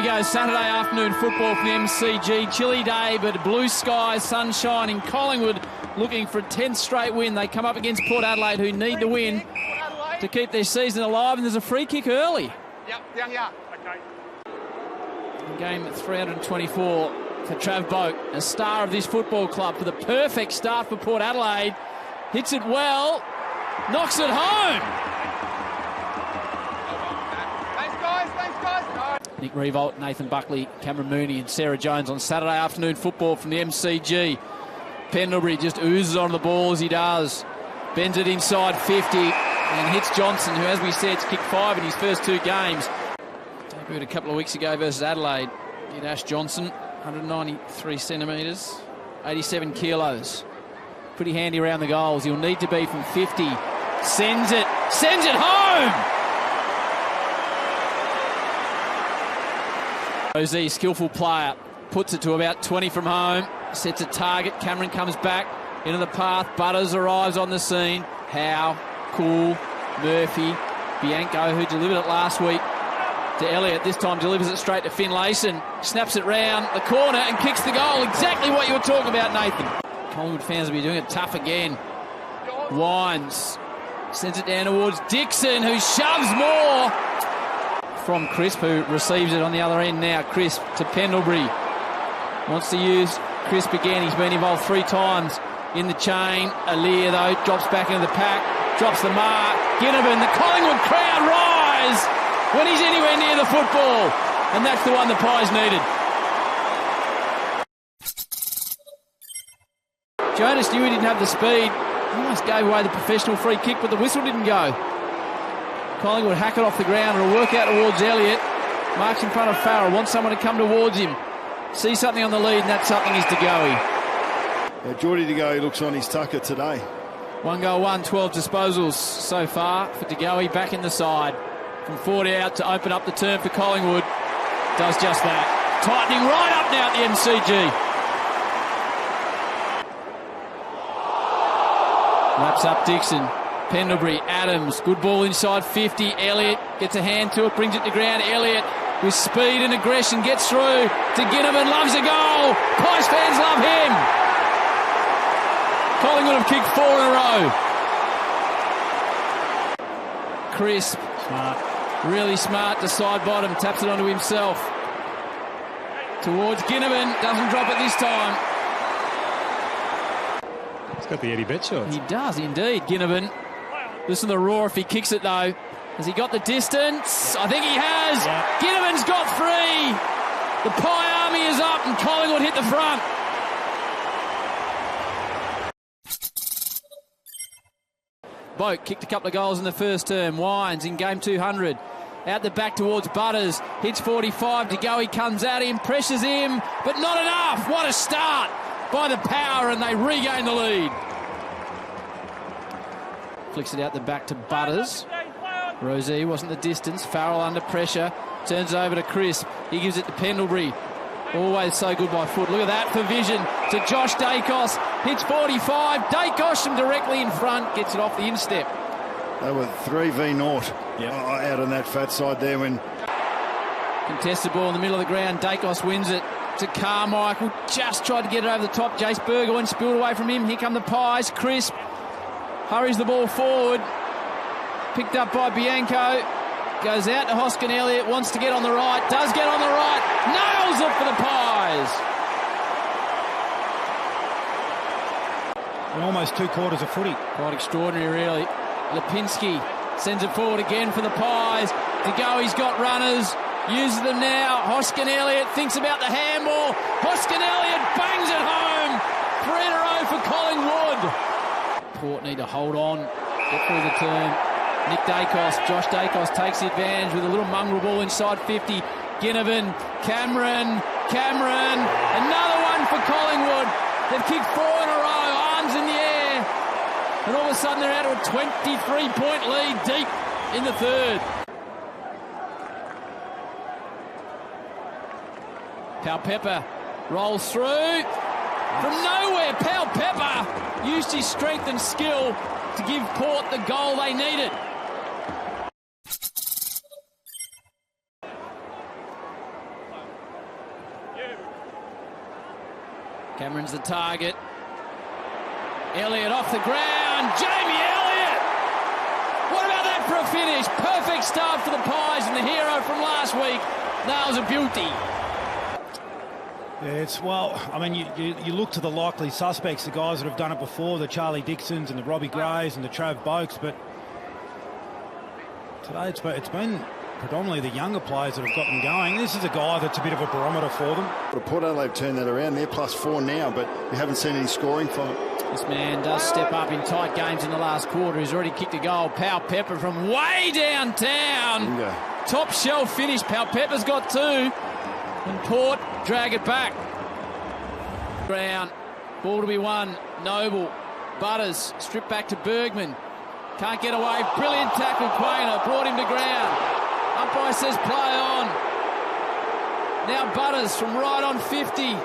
we go, Saturday afternoon football from the MCG. Chilly day, but blue skies, sunshine in Collingwood, looking for a 10th straight win. They come up against Port Adelaide, who need to win to keep their season alive, and there's a free kick early. Yeah. Okay. Game 324 for Trav Boak, a star of this football club, for the perfect start for Port Adelaide. Hits it well, knocks it home. Nick Revolt, Nathan Buckley, Cameron Mooney and Sarah Jones on Saturday afternoon football from the MCG. Pendlebury just oozes on the ball as he does. Bends it inside 50 and hits Johnson, who, as we said, has kicked 5 in his first 2 games. Debuted a couple of weeks ago versus Adelaide. Hit Ash Johnson, 193 centimetres, 87 kilos. Pretty handy around the goals. He'll need to be from 50. Sends it home! Rosie, skillful player, puts it to about 20 from home, sets a target. Cameron comes back into the path. Butters arrives on the scene. Howe, Cool, Murphy, Bianco, who delivered it last week to Elliott. This time delivers it straight to Finlayson. Snaps it round the corner and kicks the goal. Exactly what you were talking about, Nathan. Collingwood fans will be doing it tough again. Wines sends it down towards Dixon, who shoves more. From Crisp, who receives it on the other end now. Crisp to Pendlebury. Wants to use Crisp again. He's been involved 3 times in the chain. Aaliyah, though, drops back into the pack. Drops the mark. Ginnivan, the Collingwood crowd rise when he's anywhere near the football. And that's the one the Pies needed. Jonas knew he didn't have the speed. He almost gave away the professional free kick, but the whistle didn't go. Collingwood hack it off the ground. It'll work out towards Elliott. Marks in front of Farrell. Wants someone to come towards him. See something on the lead, and that something is De Goey. Yeah, Geordie De Goey looks on his tucker today. 1 goal, 12 disposals so far for De Goey. Back in the side. From 40 out to open up the turn for Collingwood. Does just that. Tightening right up now at the MCG. Laps up Dixon. Pendlebury, Adams, good ball inside 50. Elliott gets a hand to it, brings it to ground. Elliott with speed and aggression gets through to Ginnivan, loves a goal. Pies fans love him. Collingwood have kicked 4 in a row. Crisp, smart, really smart to side bottom, taps it onto himself. Towards Ginnivan, doesn't drop it this time. He's got the Eddie Bet shot. He does indeed, Ginnivan. Listen to the roar if he kicks it, though. Has he got the distance? I think he has. Yeah. Ginnivan's got 3. The Pie Army is up and Collingwood hit the front. Boak kicked a couple of goals in the first term. Wines in game 200. Out the back towards Butters. Hits 45. De Goey comes at him, pressures him, but not enough. What a start by the Power, and they regain the lead. Flicks it out the back to Butters. Rosie wasn't the distance. Farrell under pressure. Turns it over to Crisp. He gives it to Pendlebury. Always so good by foot. Look at that for vision to Josh Dacos. Hits 45. Dacos from directly in front. Gets it off the instep. They were 3v0 out on that fat side there when... Contested ball in the middle of the ground. Dacos wins it to Carmichael. Just tried to get it over the top. Jace Burgoyne spilled away from him. Here come the Pies. Crisp hurries the ball forward. Picked up by Bianco. Goes out to Hoskin Elliott. Wants to get on the right. Does get on the right. Nails it for the Pies. And almost 2 quarters of footy. Quite extraordinary, really. Lipinski sends it forward again for the Pies. De Goey's got runners. Uses them now. Hoskin Elliott thinks about the handball. Hoskin Elliott bangs it home. 3 in a row for Collingwood. Port need to hold on, get through the turn. Nick Dacos, Josh Dacos takes the advantage with a little mongrel ball inside 50. Ginnivan, Cameron, another one for Collingwood. They've kicked 4 in a row, arms in the air. And all of a sudden they're out to a 23-point lead deep in the third. Powell-Pepper rolls through. From nowhere, Powell-Pepper used his strength and skill to give Port the goal they needed. Cameron's the target. Elliott off the ground. Jamie Elliott! What about that for a finish? Perfect start for the Pies, and the hero from last week nails a beauty. Yeah, you look to the likely suspects, the guys that have done it before, the Charlie Dixons and the Robbie Grays and the Trav Boakes, but today it's been predominantly the younger players that have got them going. This is a guy that's a bit of a barometer for them. Port Adelaide turned that around. They're +4 now, but we haven't seen any scoring from it. This man does step up in tight games in the last quarter. He's already kicked a goal. Pau Pepper from way downtown. Bingo. Top shelf finish. Pau Pepper's got 2. And Port drag it back. Ground. Ball to be won. Noble. Butters. Stripped back to Bergman. Can't get away. Brilliant tackle. Quainer brought him to ground. Umpire says play on. Now Butters from right on 50.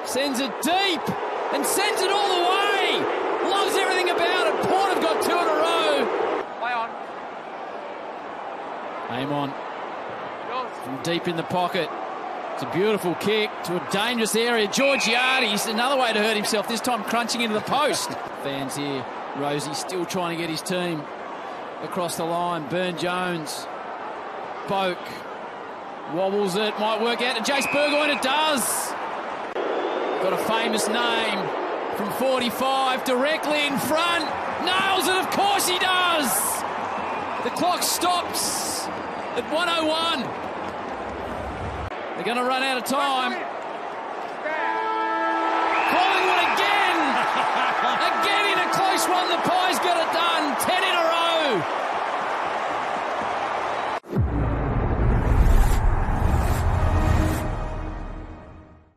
Sends it deep. And sends it all the way. Loves everything about it. Port have got 2 in a row. Play on. Aim on. From deep in the pocket. It's a beautiful kick to a dangerous area. Georgiades, another way to hurt himself, this time crunching into the post. Fans here. Rosie still trying to get his team across the line. Burn-Jones. Boak. Wobbles it. Might work out to Jace Burgoyne. It does. Got a famous name from 45. Directly in front. Nails it. Of course he does. The clock stops at 1:01. They're going to run out of time. Collingwood again! Again in a close one. The Pies got it done. 10 in a row.